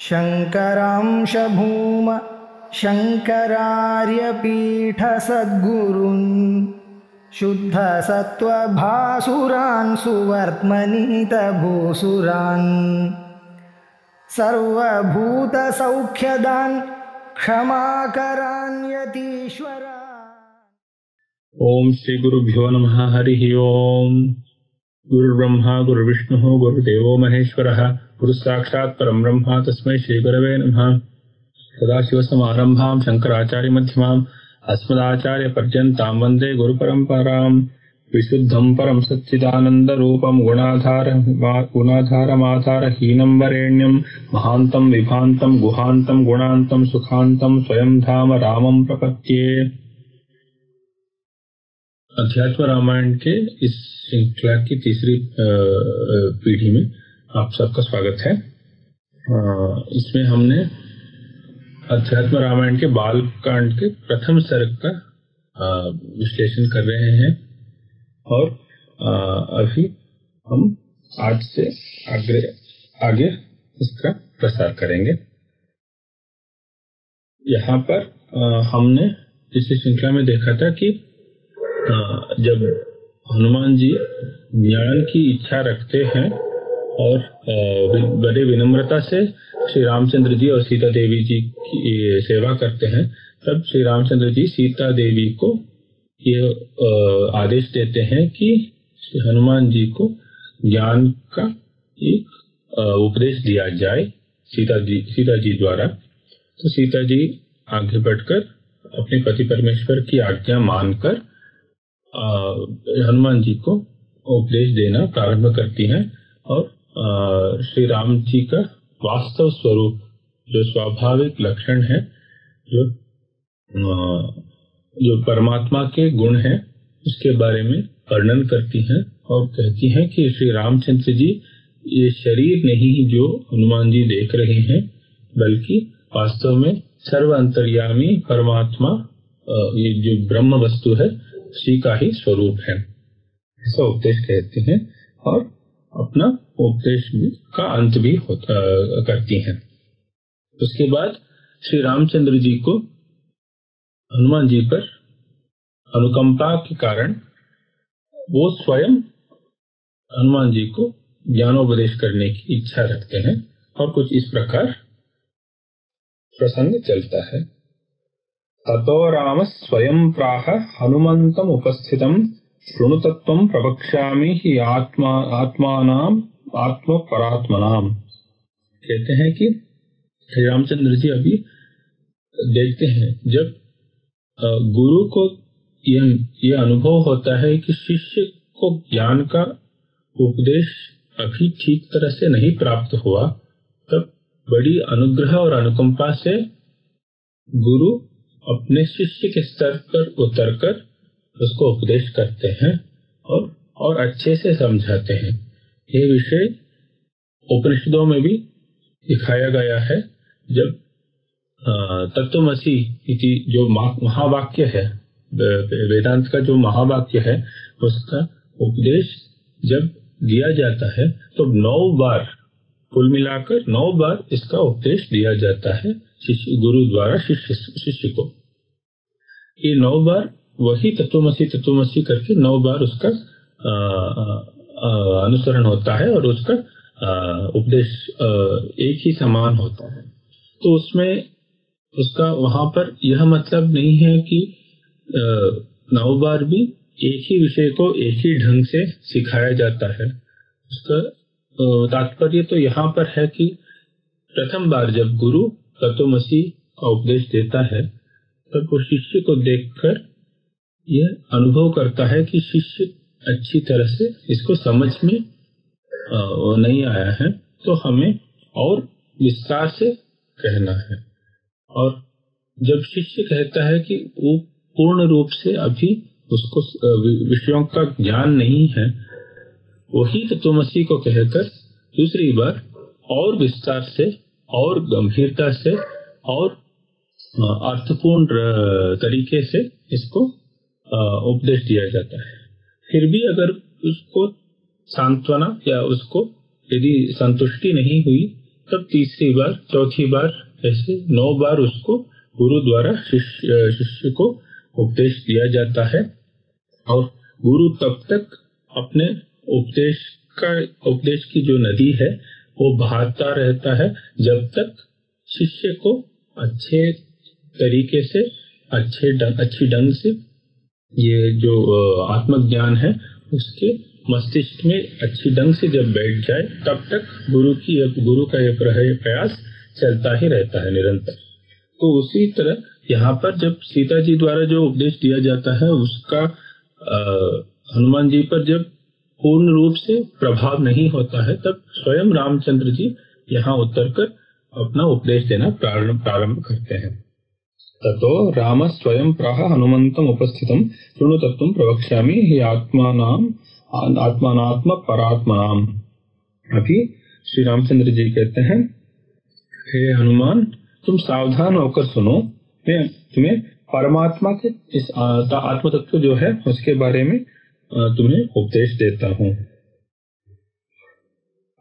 शङ्करांश भूम शङ्करार्यपीठसद्गुरून् शुद्धसत्त्वभासुरान् सुवर्त्मनीतभूसुरान् सर्वभूतसौख्यदान् क्षमाकरान् यतीश्वरा। ओम श्री गुरुभ्यो नमः। हरि ओम। गुरुर्ब्रह्मा गुरुर्विष्णुः गुरुदेवो महेश्वरः गुरुसाक्षात् परं ब्रह्म तस्मै श्री गुरवे नमः। सदाशिवसमारम्भां शङ्कराचार्यमध्यमाम् अस्मदाचार्यपर्यन्तां वन्दे गुरुपरम्पराम्। विशुद्धं परं सच्चिदानन्दरूपं गुणाधारमाधारहीनं वरेण्यं महान्तं विभान्तं गुहान्तं गुणान्तं सुखान्तं स्वयं धाम रामं प्रपद्ये। अध्यात्म रामायण के इस श्रृंखला की तीसरी पीढ़ी में आप सबका स्वागत है। इसमें हमने अध्यात्म रामायण के बाल कांड के प्रथम सर्ग का विश्लेषण कर रहे हैं और अभी हम आज से आगे इसका प्रसार करेंगे। यहाँ पर हमने पिछली श्रृंखला में देखा था कि जब हनुमान जी ज्ञान की इच्छा रखते हैं और बड़े विनम्रता से श्री रामचंद्र जी और सीता देवी जी की सेवा करते हैं, तब श्री रामचंद्र जी सीता देवी को ये आदेश देते हैं कि हनुमान जी को ज्ञान का एक उपदेश दिया जाए सीता जी द्वारा। तो सीता जी आगे बढ़कर अपने पति परमेश्वर की आज्ञा मानकर हनुमान जी को उपदेश देना प्रारंभ करती हैं और श्री राम जी का वास्तव स्वरूप, जो स्वाभाविक लक्षण है, जो परमात्मा के गुण हैं, उसके बारे में वर्णन करती हैं और कहती हैं कि श्री रामचंद्र जी ये शरीर नहीं जो हनुमान जी देख रहे हैं, बल्कि वास्तव में सर्व अंतर्यामी परमात्मा, ये जो ब्रह्म वस्तु है, उसी का ही स्वरूप है, ऐसा उपदेश कहते हैं और अपना उपदेश का अंत भी करती हैं। उसके बाद श्री रामचंद्र जी को हनुमान जी पर अनुकंपा के कारण वो स्वयं हनुमान जी को ज्ञानोपदेश करने की इच्छा रखते हैं और कुछ इस प्रकार प्रसंग चलता है। ततो राम स्वयं प्राह हनुमन्तम् उपस्थितं शृणुतत्वं प्रवक्ष्यामि हि आत्मपरात्मनाम्। कहते हैं कि श्री रामचंद्र जी अभी देखते हैं जब गुरु को यह अनुभव होता है कि शिष्य को ज्ञान का उपदेश अभी ठीक तरह से नहीं प्राप्त हुआ, तब बड़ी अनुग्रह और अनुकंपा से गुरु अपने शिष्य के स्तर पर उतरकर उसको उपदेश करते हैं और अच्छे से समझाते हैं। ये विषय उपनिषदों में भी दिखाया गया है। जब तत्वमसि इति जो महावाक्य है, वेदांत का जो महावाक्य है, उसका उपदेश जब दिया जाता है तो 9 बार, कुल मिलाकर 9 बार इसका उपदेश दिया जाता है गुरु द्वारा शिष्य को। ये 9 बार वही तत्वमसि करके 9 बार उसका अनुसरण होता है और उसका उपदेश एक ही समान होता है। तो उसमें उसका वहां पर यह मतलब नहीं है कि 9 बार भी एक ही विषय को एक ही ढंग से सिखाया जाता है। उसका तात्पर्य तो यहाँ पर है कि प्रथम बार जब गुरु तत्वमसि का उपदेश देता है, तब वो शिष्य को देखकर यह अनुभव करता है कि शिष्य अच्छी तरह से इसको समझ में नहीं आया है, तो हमें और विस्तार से कहना है। और जब शिष्य कहता है कि वो पूर्ण रूप से अभी उसको विषयों का ज्ञान नहीं है, वही तत्वमसि को कहकर दूसरी बार और विस्तार से और गंभीरता से और अर्थपूर्ण तरीके से इसको उपदेश दिया जाता है। फिर भी अगर उसको सांत्वना या उसको यदि संतुष्टि नहीं हुई, तब तीसरी बार, चौथी बार, ऐसे 9 बार उसको गुरु द्वारा शिष्य को उपदेश दिया जाता है। और गुरु तब तक अपने उपदेश की जो नदी है वो बहाता रहता है जब तक शिष्य को अच्छे तरीके से, अच्छी ढंग से ये जो आत्मज्ञान है उसके मस्तिष्क में अच्छी ढंग से जब बैठ जाए, तब तक गुरु का यह प्रयास चलता ही रहता है निरंतर। तो उसी तरह यहाँ पर जब सीता जी द्वारा जो उपदेश दिया जाता है उसका हनुमान जी पर जब पूर्ण रूप से प्रभाव नहीं होता है, तब स्वयं रामचंद्र जी यहाँ उतरकर अपना उपदेश देना प्रारंभ करते हैं। ततो राम स्वयं प्राह हनुमंतम उपस्थितम शृणु तत्वं प्रवक्ष्यामि हि आत्मानात्म परात्मनाम। अभी श्री रामचंद्र जी कहते हैं, हे हनुमान, तुम सावधान होकर सुनो, मैं तुम्हें परमात्मा के इस आत्म तत्व जो है उसके बारे में तुम्हें उपदेश देता हूँ।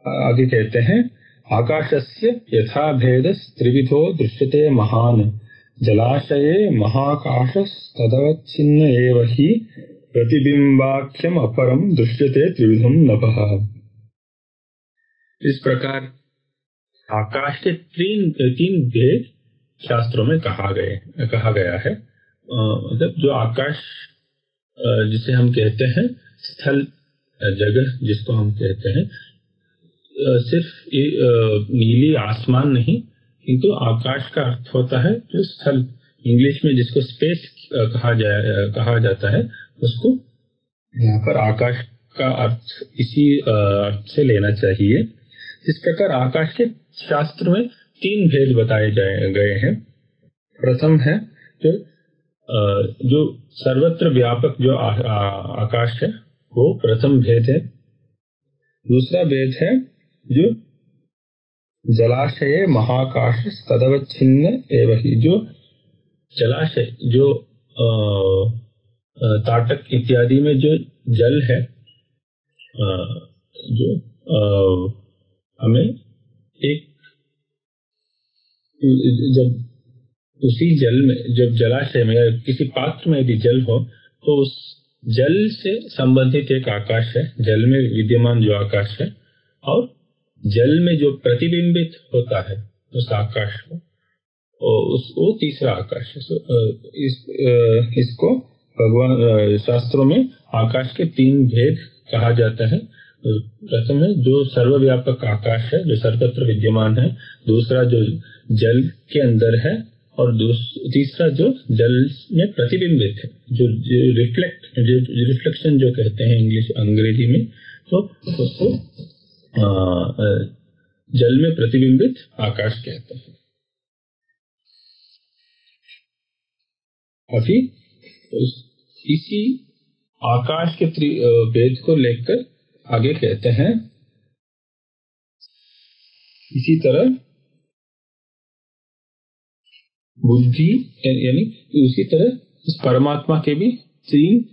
आगे कहते हैं, आकाशस्य यथा भेदस् त्रिविधो दृश्यते महान जलाशये महाकाशस्तदवच्छिन्न एव हि प्रतिबिंबाख्यम अपरम दृश्यते त्रिविधम नभः। इस प्रकार आकाश के तीन भेद शास्त्रों में कहा गया है। मतलब जो आकाश जिसे हम कहते हैं स्थल जगह, जिसको हम कहते हैं, सिर्फ नीली आसमान नहीं, किंतु आकाश का अर्थ होता है जो स्थल, इंग्लिश में जिसको स्पेस कहा जाता है, उसको यहाँ पर आकाश का अर्थ इसी अर्थ से लेना चाहिए। इस प्रकार आकाश के शास्त्र में 3 भेद बताए गए हैं। प्रथम है जो सर्वत्र व्यापक जो आकाश है, वो प्रथम भेद है। दूसरा भेद है जो जलाशय महाकाश तदवच्छिन्न एव हि, जो जलाशय, जो ताटक इत्यादि में जो जल है, जो हमें एक जब उसी जल में, जब जलाशय में या किसी पात्र में यदि जल हो, तो उस जल से संबंधित एक आकाश है, जल में विद्यमान जो आकाश है, और जल में जो प्रतिबिंबित होता है उस आकाश को, वो तीसरा आकाश है। इसको भगवान शास्त्रों में आकाश के 3 भेद कहा जाता है। प्रथम है जो सर्वव्यापक आकाश है, जो सर्वत्र विद्यमान है। दूसरा जो जल के अंदर है, और तीसरा जो जल में प्रतिबिंबित है, जो रिफ्लेक्शन जो कहते हैं अंग्रेजी में, तो उसको जल में प्रतिबिंबित आकाश कहते हैं। अभी इसी आकाश के भेद को लेकर आगे कहते हैं, इसी तरह बुद्धि, यानी उसी तरह इस परमात्मा के भी 3,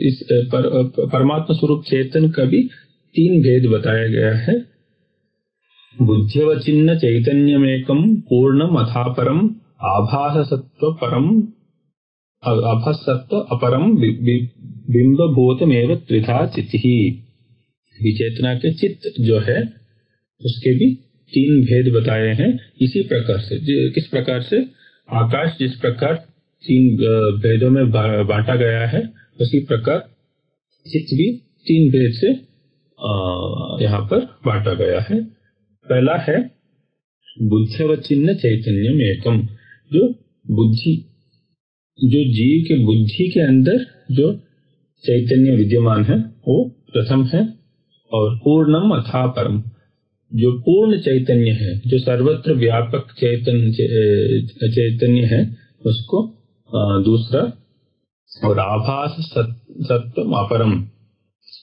इस परमात्मा स्वरूप चेतन का भी 3 भेद बताया गया है। बुद्ध्यवचिन्न चैतन्यमेकम पूर्णम अथापरम आभासत्व अपरम बिंबभूतमेव त्रिधा चित्ति। विचेतना के चित्त जो है उसके भी 3 भेद बताए हैं। इसी प्रकार से, किस प्रकार से आकाश जिस प्रकार 3 भेदों में बांटा गया है, उसी प्रकार चित्त भी 3 भेद से यहाँ पर बांटा गया है। पहला है बुद्ध्यवचिन्न चैतन्यम एकम, जो बुद्धि, जो जीव के बुद्धि के अंदर जो चैतन्य विद्यमान है वो प्रथम है। और पूर्णम अथा परम, जो पूर्ण चैतन्य है, जो सर्वत्र व्यापक चैतन्य है, उसको दूसरा। और आभास सत्वम अपरम,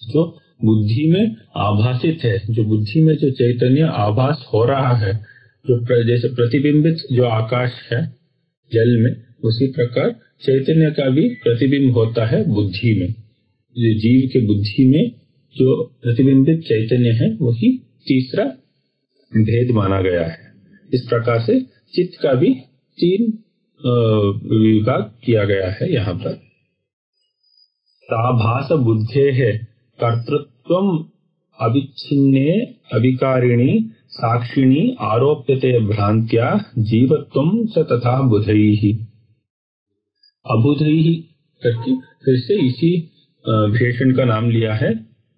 जो बुद्धि में आभासित है, जो बुद्धि में जो चैतन्य आभास हो रहा है, जो जैसे प्रतिबिंबित जो आकाश है जल में, उसी प्रकार चैतन्य का भी प्रतिबिंब होता है बुद्धि में। जीव के बुद्धि में जो प्रतिबिंबित चैतन्य है, वही तीसरा भेद माना गया है। इस प्रकार से चित्त का भी 3 विभाग किया गया है यहाँ पर। साभास बुद्धे है कर्तृत्वम अविच्छिन्ने अविकारिणी साक्षिणी आरोप्यते भ्रांत्या जीवत्वम स तथा बुधैहि। अबुधैहि करके फिर से इसी विशेषण का नाम लिया है।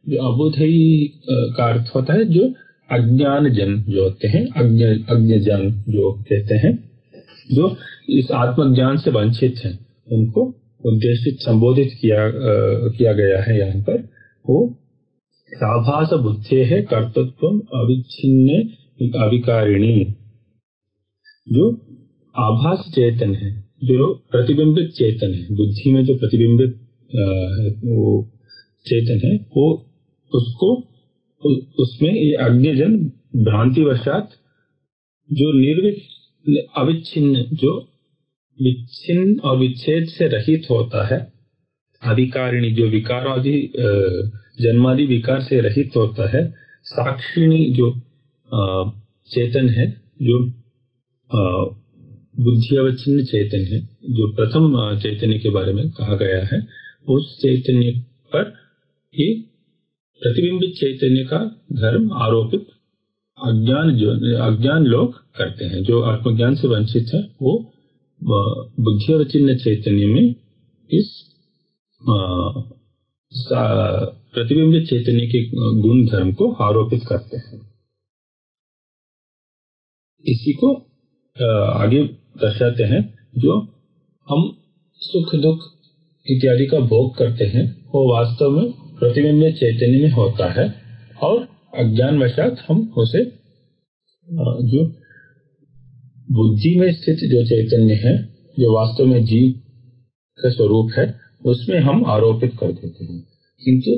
जो अबुधैहि का अर्थ होता है जो अज्ञान जन जो होते हैं, अज्ञजन जो कहते हैं, जो इस आत्मज्ञान से वंचित हैं, उनको उद्देशित संबोधित किया गया है यहाँ पर। वो साभास बुद्धे है कर्तृत्वम अविच्छिन्ने अविकारिणी। जो आभास चेतन है, जो प्रतिबिंबित चेतन है, बुद्धि में जो प्रतिबिंबित वो चेतन है, वो उसको उसमें ये अज्ञजन भ्रांतिवशात जो अविच्छिन्न, जो विच्छिन्न और विच्छेद से रहित होता है, अविकारिणी जो विकार आदि जन्मादि विकार से रहित होता है, साक्षिणी जो चेतन है, जो बुद्धि अवच्छिन्न चेतन है, जो प्रथम चैतन्य के बारे में कहा गया है, उस चैतन्य पर ही प्रतिबिंबित चैतन्य का धर्म आरोपित अज्ञान लोग करते हैं। जो आत्मज्ञान से वंचित है वो बुद्धि अवच्छिन्न चैतन्य में इस प्रतिबिंबित चैतन्य के गुण धर्म को आरोपित करते हैं। इसी को आगे दर्शाते हैं। जो हम सुख दुख इत्यादि का भोग करते हैं वो वास्तव में प्रतिबिंबित चैतन्य में होता है, और अज्ञान वशात हम उसे जो बुद्धि में स्थित जो चैतन्य है, जो वास्तव में जीव का स्वरूप है, उसमें हम आरोपित कर देते हैं। किंतु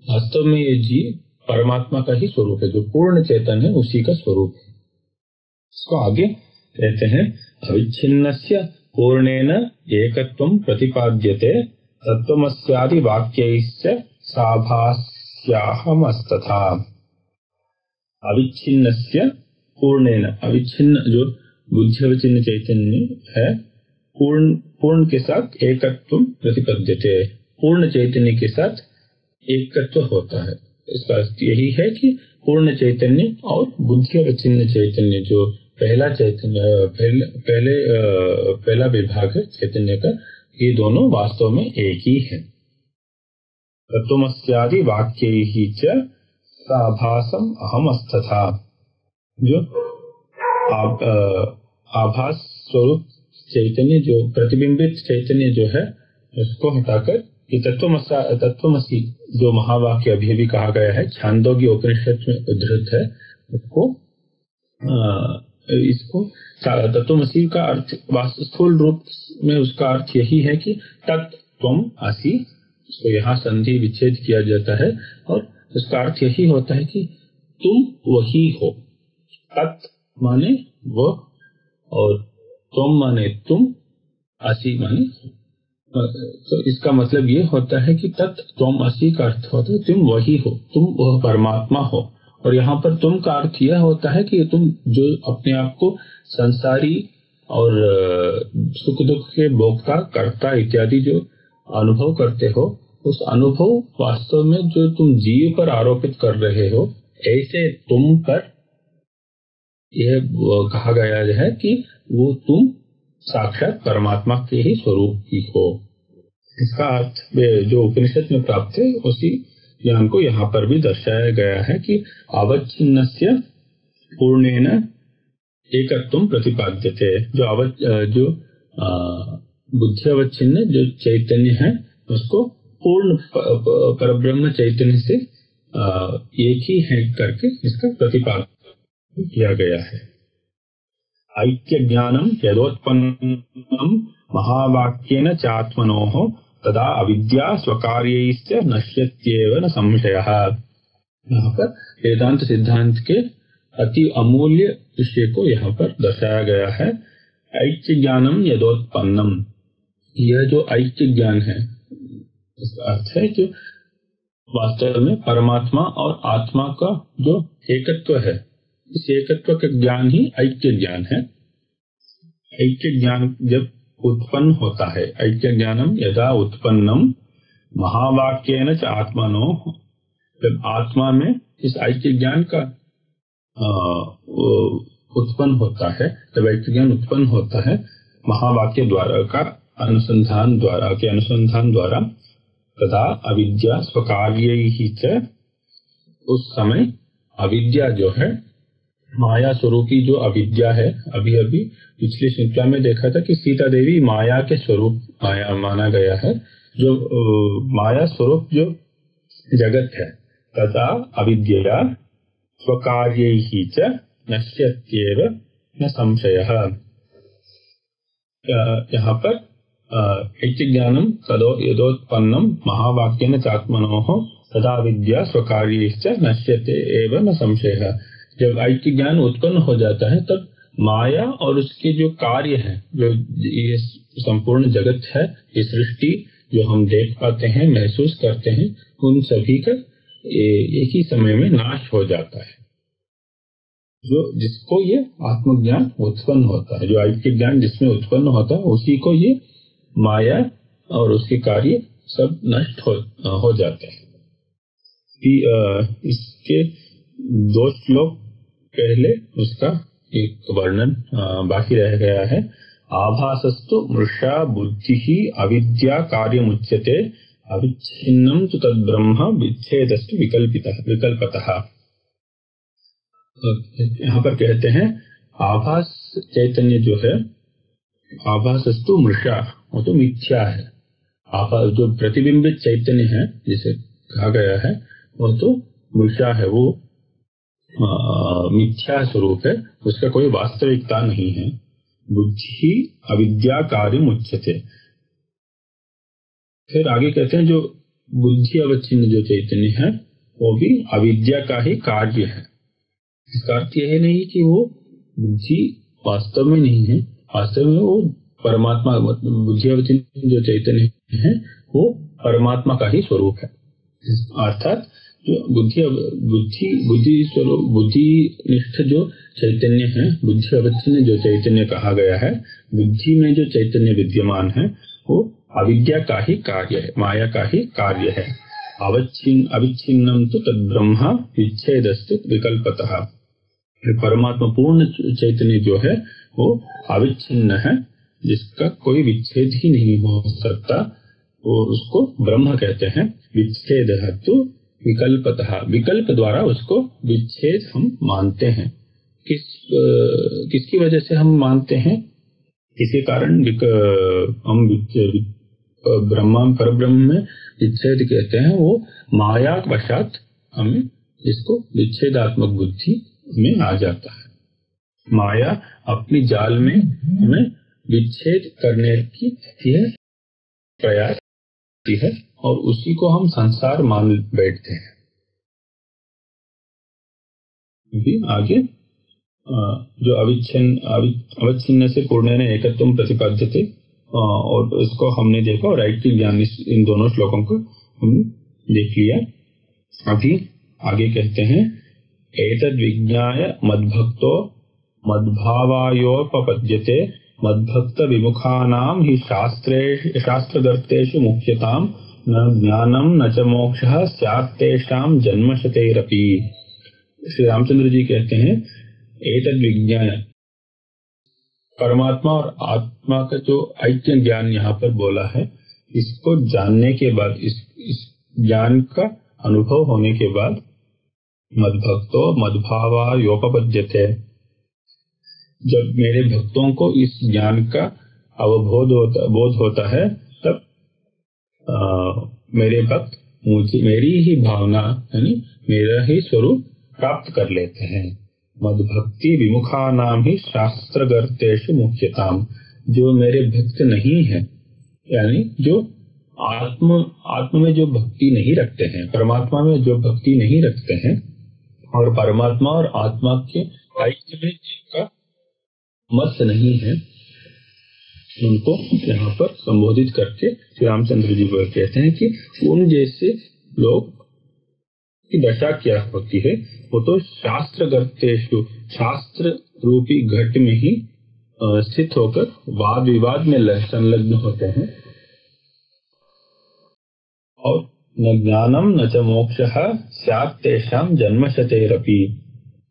वास्तव में ये जीव परमात्मा का ही स्वरूप है, जो पूर्ण चेतन है उसी का स्वरूप है। इसको आगे कहते हैं अविच्छिन्नस्य पूर्णेन एकत्वं प्रतिपाद्यते तत्त्वमस्यादि वाक्यैश्च साभास्याहमस्तथा। अविच्छिन्नस्य पूर्णेन, अविच्छिन्न जो बुद्धि अवच्छिन्न चैतन्य है, पूर्ण के साथ एकत्व प्रतिपद्यते, पूर्ण चैतन्य के साथ एकत्व होता है। इसका अर्थ यही है कि पूर्ण चैतन्य और बुद्धि अवच्छिन्न चैतन्य जो पहला चैतन्य पहला विभाग है चैतन्य का, ये दोनों वास्तव में एक ही है। तत्त्वमस्यादि वाक्यैहि च साभासम अहमस्तथा। जो आभास स्वरूप चैतन्य, जो प्रतिबिंबित चैतन्य जो है, उसको हटाकर ये तत्त्वमसि जो महावाक्य अभी भी कहा गया है, छांदोग्य उपनिषद में उद्धृत है, इसको तत्त्वमसि का अर्थ स्थूल रूप में उसका अर्थ यही है कि तत्त्वम असि। इसको यहाँ संधि विच्छेद किया जाता है और उसका अर्थ यही होता है कि तुम वही हो। तत् माने वो और तुम माने तुम, असि माने। तो इसका मतलब ये होता है कि तत् तुम असि का अर्थ होता है तुम वही हो, तुम वह परमात्मा हो। और यहाँ पर तुम का अर्थ यह होता है कि तुम जो अपने आप को संसारी और सुख दुख के भोक्ता कर्ता इत्यादि जो अनुभव करते हो, उस अनुभव वास्तव में जो तुम जीव पर आरोपित कर रहे हो, ऐसे तुम पर यह कहा गया है कि वो तुम साक्षात परमात्मा के ही स्वरूप की हो। इसका अर्थ जो उपनिषद में प्राप्त है उसी ज्ञान को यहाँ पर भी दर्शाया गया है कि अवच्छिन्नस्य पूर्णेन एकत्वं प्रतिपाद्यते। जो बुद्धि अवच्छिन्न जो चैतन्य है उसको पूर्ण परब्रह्म चैतन्य से एक ही है करके इसका प्रतिपादन किया गया है। ऐक्य ज्ञानम यदोत्पन्नम महावाक्येन चात्मनोः तदा अविद्या स्वकार्यैश्च नश्यत्येव न संशयः। यहाँ पर वेदांत सिद्धांत के अति अमूल्य विषय को यहाँ पर दर्शाया गया है। ऐक्य ज्ञानम यदोत्पन्नम, यह जो ऐक्य ज्ञान है इसका अर्थ है कि वास्तव में परमात्मा और आत्मा का जो एकत्व है, इस एकत्व का ज्ञान ही ऐक्य ज्ञान है। ऐक्य ज्ञान जब उत्पन्न होता है, ऐक्य ज्ञानम यदा उत्पन्नम महावाक्येन च आत्मनो, जब आत्मा में इस ऐक्य ज्ञान का उत्पन्न होता है, जब ऐक्य ज्ञान उत्पन्न होता है महावाक्य द्वारा का अनुसंधान द्वारा तथा अविद्या स्वकार्य ही च, उस समय अविद्या जो है, माया स्वरूपी जो अविद्या है, अभी पिछली श्रृंखला में देखा था कि सीता देवी माया के स्वरूप माया माना गया है, जो माया स्वरूप जो जगत है, तथा अविद्या स्वकार्य ही च नश्यत्येव न संशयः। यहाँ पर ऐक्य ज्ञानम यदोत्पन्नम महावाक्येन चात्मनोः तथा विद्या स्वकार्यश्च नश्यते एव न संशयः। जब ऐक्य ज्ञान उत्पन्न हो जाता है तब माया और उसके जो कार्य है, जो ये संपूर्ण जगत है, ये सृष्टि जो हम देख पाते हैं, महसूस करते हैं, उन सभी का एक ही समय में नाश हो जाता है। जो जिसको ये आत्मज्ञान उत्पन्न होता है, जो ऐक्य ज्ञान जिसमें उत्पन्न होता है, उसी को ये माया और उसके कार्य सब नष्ट हो जाते हैं। इसके 2 श्लोक पहले उसका एक वर्णन बाकी रह गया है। आभासस्तु मृषा बुद्धि अविद्या कार्यमुच्यते अविच्छिन्नं तु तद्ब्रह्म विच्छेदस्तु विकल्पतः। यहाँ पर कहते हैं आभास चैतन्य जो है, आभासस्तु मृषा, वो तो मिथ्या है। आभास जो प्रतिबिंबित चैतन्य है जिसे कहा गया है, वो तो मृषा है, वो मिथ्या स्वरूप है, उसका कोई वास्तविकता नहीं है। बुद्धि अविद्या कार्यम उच्यते। फिर आगे कहते हैं जो बुद्धि अवच्छिन्न जो चैतन्य है वो भी अविद्या का ही कार्य है। इसका अर्थ यह नहीं कि वो बुद्धि वास्तव में नहीं है, वास्तव में वो परमात्मा, बुद्धि अवच्छिन्न जो चैतन्य है वो परमात्मा का ही स्वरूप है। अर्थात जो बुद्धिनिष्ठ जो चैतन्य है, बुद्धि अवच्छिन्न जो चैतन्य कहा गया है, बुद्धि में जो चैतन्य विद्यमान है वो अविद्या का ही कार्य है, माया का ही कार्य है। अविच्छिन्नम तो तद्ब्रह्म विच्छेदस्तु विकल्पतः। परमात्मा पूर्ण चैतन्य जो है वो अविच्छिन्न है, जिसका कोई विच्छेद ही नहीं हो सकता, और उसको ब्रह्म कहते हैं। विच्छेद तो विकल्पतः, विकल्प द्वारा उसको विच्छेद हम मानते हैं। किसकी वजह से हम मानते हैं? इसी कारण हम परब्रह्म में विच्छेद कहते हैं। वो माया वशात हमें इसको विच्छेदात्मक बुद्धि में आ जाता है। माया अपनी जाल में हमें विच्छेद करने की प्रयास करती है और उसी को हम संसार मान बैठते हैं। भी आगे जो अविच्छिन्न से पूर्ण एकत्वम प्रतिपाद्यते, और इसको हमने देखा, और ऐक्य ज्ञान इन दोनों श्लोकों को हमने देख लिया। अभी आगे कहते हैं एतद् विज्ञाय मद्भक्तो मद्भावायोपपद्यते मद्भक्त विमुखानां हि शास्त्रगर्तेषु मुख्यतां न ज्ञानम न च मोक्षः स्यात् तेषां जन्मशतैरपि। श्री रामचंद्र जी कहते हैं एतद् विज्ञाय, परमात्मा और आत्मा का जो ऐक्य ज्ञान यहाँ पर बोला है, इसको जानने के बाद, इस ज्ञान का अनुभव होने के बाद मद्भक्तो मद्भावायोपपद्यते, जब मेरे भक्तों को इस ज्ञान का बोध होता है, तब मेरे भक्त मेरी ही भावना यानी मेरा ही स्वरूप प्राप्त कर लेते हैं। मद्भक्ति विमुखानां ही शास्त्रगर्तेषु मुख्यताम, जो मेरे भक्त नहीं है, यानी जो आत्म में जो भक्ति नहीं रखते हैं, परमात्मा में जो भक्ति नहीं रखते हैं, और परमात्मा और आत्मा के ऐक्य में जिनका मत नहीं है, उनको यहाँ पर संबोधित करके श्री रामचंद्र जी कहते हैं कि उन जैसे लोग की दशा क्या होती है, वो तो शास्त्र गर्तेषु, शास्त्र रूपी घट में ही स्थित होकर वाद विवाद में संलग्न होते हैं। और न ज्ञानम न च मोक्षः स्यात् तेषां जन्मशतैरपि,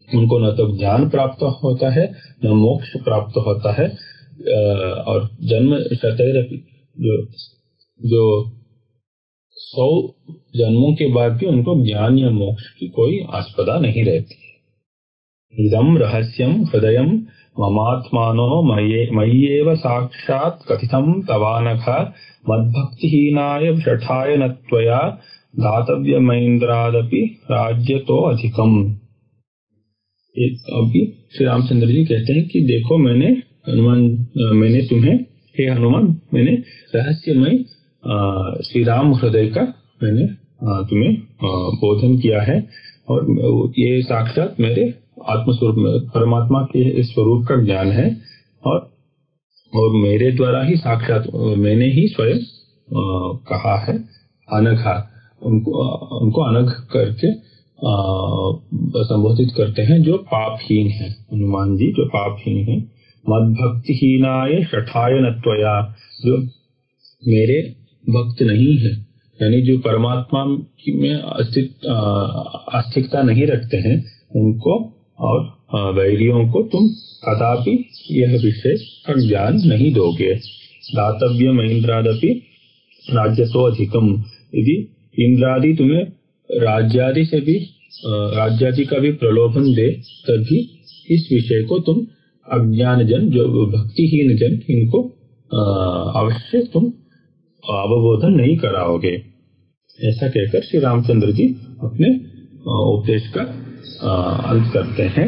उनको न तो ज्ञान प्राप्त होता है न मोक्ष प्राप्त होता है, और जन्म शतैरपि, जो 100 जन्मों के बाद भी उनको ज्ञान या मोक्ष की कोई आस्पदा नहीं रहती। इदं रहस्यं हृदयं ममात्मानो मय्येव साक्षात् कथितं तवानघ मद्भक्तिहीनाय शठाय न त्वया दातव्यमैन्द्रादपि राज्यतो अधिकम्। अभी श्री रामचंद्र जी कहते हैं कि देखो मैंने तुम्हें, हे हनुमान, मैंने रहस्यमय श्री राम हृदय का मैंने तुम्हें बोधन किया है, और ये साक्षात मेरे आत्मस्वरूप परमात्मा के स्वरूप का ज्ञान है, और मेरे द्वारा ही साक्षात मैंने ही स्वयं कहा है। अनघा, उनको अनघ करके संबोधित करते हैं जो पापहीन है, हनुमान जी जो पापहीन है। मद्भक्तिहीनाय शठाय न त्वया, जो मेरे भक्त नहीं है, यानी जो परमात्मा में आस्तिकता नहीं रखते हैं, उनको और वैरियों को तुम कदापि यह विषय का ज्ञान नहीं दोगे। दातव्यम इंद्रादपि राज्यतो अधिकम, यदि इंद्रादि तुम्हें राज्यादि से भी राज्यादि का भी प्रलोभन दे, तभी इस विषय को तुम अज्ञान जन, जो भक्तिहीन जन, इनको अवश्य तुम अवबोधन नहीं कराओगे। ऐसा कहकर श्री रामचंद्र जी अपने उपदेश का अंत करते हैं।